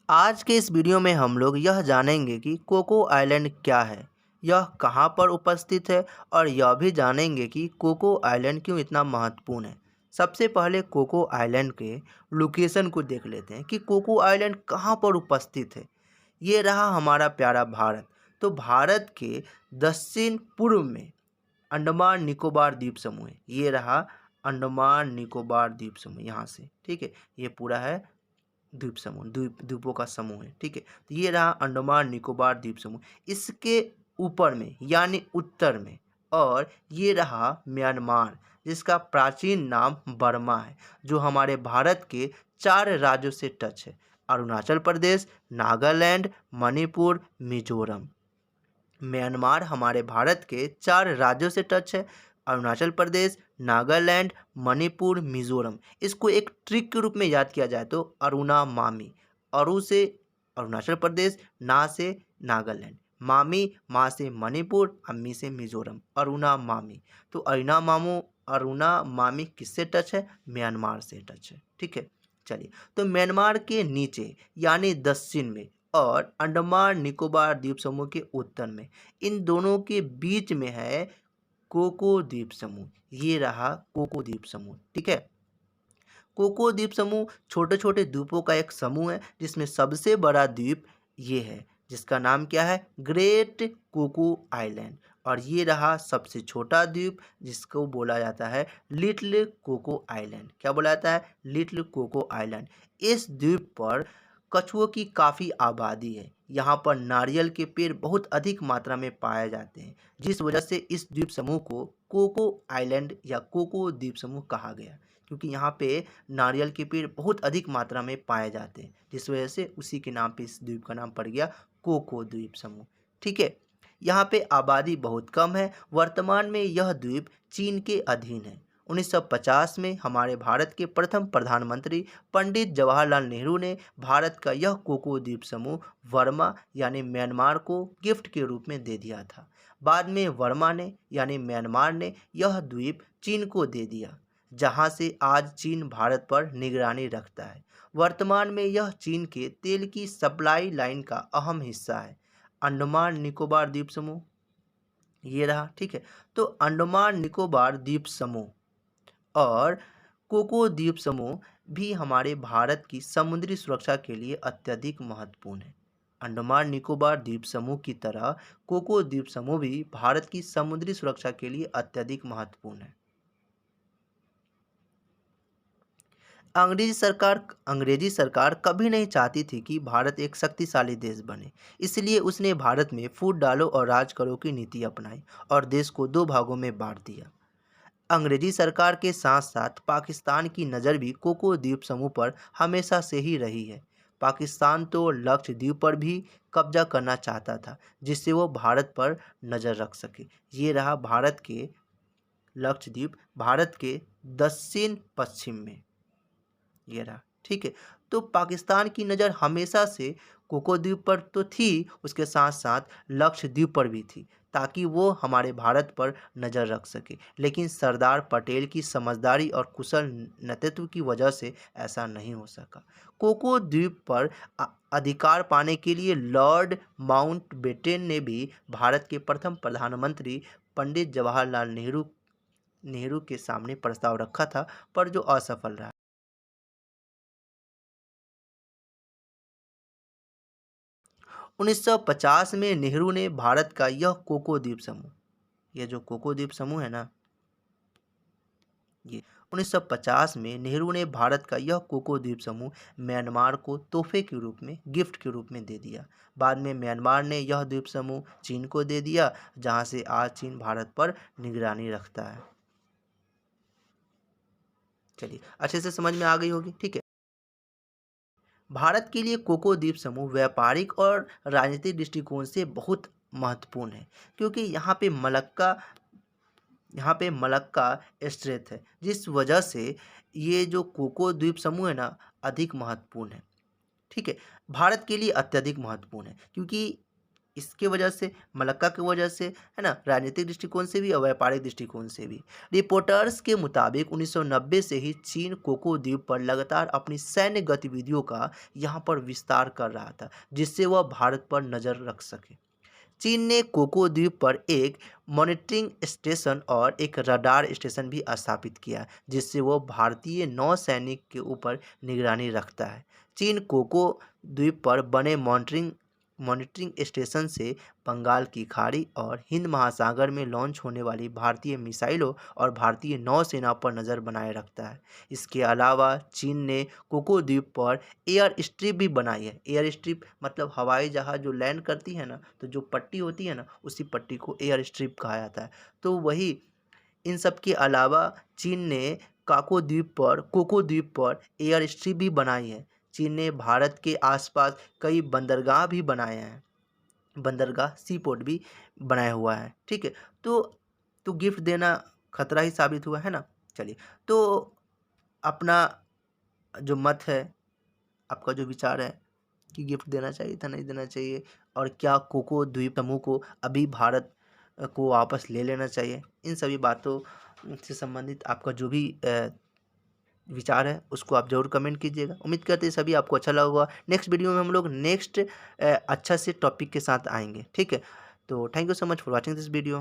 आज के इस वीडियो में हम लोग यह जानेंगे कि कोको आइलैंड क्या है, यह कहाँ पर उपस्थित है और यह भी जानेंगे कि कोको आइलैंड क्यों इतना महत्वपूर्ण है। सबसे पहले कोको आइलैंड के लोकेशन को देख लेते हैं कि कोको आइलैंड कहाँ पर उपस्थित है। ये रहा हमारा प्यारा भारत। तो भारत के दक्षिण पूर्व में अंडमान निकोबार द्वीप समूह है। ये रहा अंडमान निकोबार द्वीप समूह यहाँ से, ठीक है। ये पूरा है द्वीप समूह, द्वीपों का समूह है, ठीक है। तो ये रहा अंडमान निकोबार द्वीप समूह। इसके ऊपर में यानी उत्तर में, और ये रहा म्यांमार, जिसका प्राचीन नाम बर्मा है, जो हमारे भारत के 4 राज्यों से टच है: अरुणाचल प्रदेश, नागालैंड, मणिपुर, मिजोरम। म्यांमार हमारे भारत के 4 राज्यों से टच है: अरुणाचल प्रदेश, नागालैंड, मणिपुर, मिजोरम। इसको एक ट्रिक के रूप में याद किया जाए तो अरुणा मामी। अरु से अरुणाचल प्रदेश, ना से नागालैंड, मामी माँ से मणिपुर, अम्मी से मिजोरम, अरुणा मामी। तो अरुणा मामी किससे टच है? म्यांमार से टच है, ठीक है। चलिए, तो म्यांमार के नीचे यानी दक्षिण में और अंडमान निकोबार द्वीप समूह के उत्तर में, इन दोनों के बीच में है कोको द्वीप समूह। ये रहा कोको द्वीप समूह, ठीक है। कोको द्वीप समूह छोटे छोटे द्वीपों का एक समूह है, जिसमें सबसे बड़ा द्वीप ये है, जिसका नाम क्या है? Great Coco Island. और ये रहा सबसे छोटा द्वीप, जिसको बोला जाता है लिटिल कोको आइलैंड। क्या बोला जाता है? Little Coco Island. इस द्वीप पर कछुओं की काफ़ी आबादी है। यहाँ पर नारियल के पेड़ बहुत अधिक मात्रा में पाए जाते हैं, जिस वजह से इस द्वीप समूह को कोको आइलैंड या कोको द्वीप समूह कहा गया, क्योंकि यहाँ पे नारियल के पेड़ बहुत अधिक मात्रा में पाए जाते हैं, जिस वजह से उसी के नाम पे इस द्वीप का नाम पड़ गया कोको द्वीप समूह, ठीक है। यहाँ पे आबादी बहुत कम है। वर्तमान में यह द्वीप चीन के अधीन है। 1950 में हमारे भारत के प्रथम प्रधानमंत्री पंडित जवाहरलाल नेहरू ने भारत का यह कोको द्वीप समूह वर्मा यानी म्यांमार को गिफ्ट के रूप में दे दिया था। बाद में वर्मा ने यानी म्यांमार ने यह द्वीप चीन को दे दिया, जहां से आज चीन भारत पर निगरानी रखता है। वर्तमान में यह चीन के तेल की सप्लाई लाइन का अहम हिस्सा है। अंडमान निकोबार द्वीप समूह ये रहा, ठीक है। तो अंडमान निकोबार द्वीप समूह और कोको द्वीप समूह भी हमारे भारत की समुद्री सुरक्षा के लिए अत्यधिक महत्वपूर्ण है। अंडमान निकोबार द्वीप समूह की तरह कोको द्वीप समूह भी भारत की समुद्री सुरक्षा के लिए अत्यधिक महत्वपूर्ण है। अंग्रेजी सरकार कभी नहीं चाहती थी कि भारत एक शक्तिशाली देश बने। इसलिए उसने भारत में फूट डालो और राज करो की नीति अपनाई और देश को 2 भागों में बांट दिया। अंग्रेजी सरकार के साथ साथ पाकिस्तान की नज़र भी कोको द्वीप समूह पर हमेशा से ही रही है। पाकिस्तान तो लक्षद्वीप पर भी कब्जा करना चाहता था, जिससे वो भारत पर नज़र रख सके। ये रहा भारत के लक्षद्वीप, भारत के दक्षिण पश्चिम में ये रहा, ठीक है। तो पाकिस्तान की नज़र हमेशा से कोको द्वीप पर तो थी, उसके साथ साथ लक्षद्वीप पर भी थी, ताकि वो हमारे भारत पर नज़र रख सके। लेकिन सरदार पटेल की समझदारी और कुशल नेतृत्व की वजह से ऐसा नहीं हो सका। कोको द्वीप पर अधिकार पाने के लिए लॉर्ड माउंटबेटन ने भी भारत के प्रथम प्रधानमंत्री पंडित जवाहरलाल नेहरू के सामने प्रस्ताव रखा था, पर जो असफल रहा। 1950 में नेहरू ने भारत का यह कोको द्वीप समूह, ये जो कोको द्वीप समूह है ना, ये 1950 में नेहरू ने भारत का यह कोको द्वीप समूह म्यांमार को तोहफे के रूप में, गिफ्ट के रूप में दे दिया। बाद में म्यांमार ने यह द्वीप समूह चीन को दे दिया, जहां से आज चीन भारत पर निगरानी रखता है। चलिए, अच्छे से समझ में आ गई होगी, ठीक है। भारत के लिए कोको द्वीप समूह व्यापारिक और राजनीतिक दृष्टिकोण से बहुत महत्वपूर्ण है, क्योंकि यहाँ पे मलक्का स्ट्रेट है, जिस वजह से ये जो कोको द्वीप समूह है ना, अधिक महत्वपूर्ण है, ठीक है। भारत के लिए अत्यधिक महत्वपूर्ण है, क्योंकि इसके वजह से, मलक्का की वजह से, है ना, राजनीतिक दृष्टिकोण से भी और व्यापारिक दृष्टिकोण से भी। रिपोर्टर्स के मुताबिक 1990 से ही चीन कोको द्वीप पर लगातार अपनी सैन्य गतिविधियों का यहाँ पर विस्तार कर रहा था, जिससे वह भारत पर नज़र रख सके। चीन ने कोको द्वीप पर एक मॉनिटरिंग स्टेशन और एक रडार स्टेशन भी स्थापित किया, जिससे वो भारतीय नौसैनिक के ऊपर निगरानी रखता है। चीन कोको द्वीप पर बने मॉनिटरिंग मॉनिटरिंग स्टेशन से बंगाल की खाड़ी और हिंद महासागर में लॉन्च होने वाली भारतीय मिसाइलों और भारतीय नौसेना पर नज़र बनाए रखता है। इसके अलावा चीन ने कोको द्वीप पर एयर स्ट्रिप भी बनाई है। एयर स्ट्रिप मतलब हवाई जहाज़ जो लैंड करती है ना, तो जो पट्टी होती है ना, उसी पट्टी को एयर स्ट्रिप कहा जाता है। तो वही इन सब के अलावा चीन ने कोको द्वीप पर एयर स्ट्रिप भी बनाई है। चीन ने भारत के आसपास कई बंदरगाह भी बनाए हैं, बंदरगाह सी पोर्ट भी बनाया हुआ है। ठीक है, तो गिफ्ट देना खतरा ही साबित हुआ है ना। चलिए, तो अपना जो मत है, आपका जो विचार है कि गिफ्ट देना चाहिए था, नहीं देना चाहिए, और क्या कोको द्वीप समूह को अभी भारत को वापस ले लेना चाहिए, इन सभी बातों से संबंधित आपका जो भी विचार है उसको आप ज़रूर कमेंट कीजिएगा। उम्मीद करते हैं सभी आपको अच्छा लगा होगा। नेक्स्ट वीडियो में हम लोग नेक्स्ट अच्छा से टॉपिक के साथ आएंगे। ठीक है, तो thank you so much for watching this video.